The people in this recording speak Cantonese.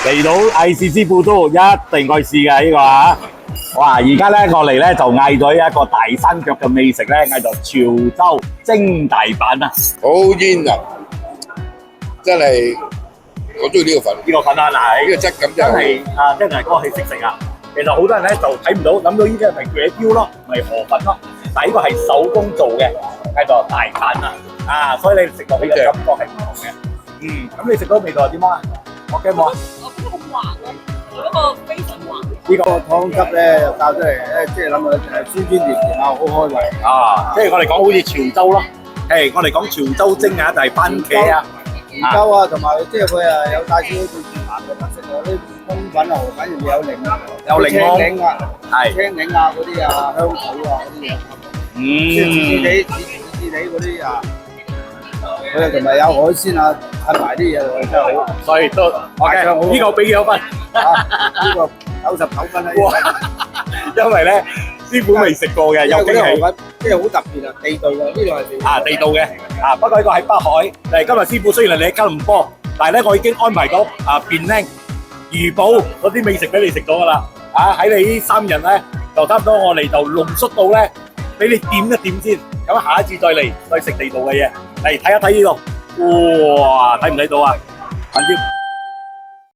嚟到藝事師傅都一定去試嘅呢個啊！哇！而家咧我嚟咧就嗌咗一個大山腳嘅美食咧，嗌做潮州蒸大板啊！好煙啊！真係我中意呢個粉，呢個粉啊，嗱，呢個質感真真係係啊，真係嗰個係識食啊！其實好多人咧就睇唔到，諗到呢啲係茄標咯，唔係河粉咯，但係呢個係手工做嘅，嗌做大板啊！啊，所以你食落去嘅感覺係唔同嘅。咁你食到味道係點啊？我驚冇啊！我覺得好滑咯，嗰個非常滑。呢個湯汁咧又教出嚟咧，即係諗到酸酸甜甜啊，好開胃。啊，即係我哋講好似潮州咯，我哋講潮州蒸啊，就係番茄啊，魚膠啊，同埋即係佢啊有帶少少對甜鹹嘅特色啊，啲通粉啊、河粉入面有檸有檸檬青檸啊、係青檸啊嗰啲啊、香草啊嗰啲嘢，即係自地嗰啲啊，佢哋同埋有海鮮啊，襯埋啲嘢落去真係好。所以都 OK， 呢個俾幾多分？呢個99分啦。因為咧師傅未食過嘅，有驚喜。河粉即係好特別啊，地道嘅呢個係啊，地道嘅啊，不過呢個喺北海。但係今日師傅雖然係你喺吉隆坡，但係咧我已經安排咗啊便拎、魚寶嗰啲美食俾你食咗㗎啦。啊，喺你呢3日咧，就差唔多我哋就濃縮到咧，俾你點一點先。咁下一次再嚟再食地道嘅嘢，嚟睇一睇呢度。哇，睇唔睇到啊？緊接。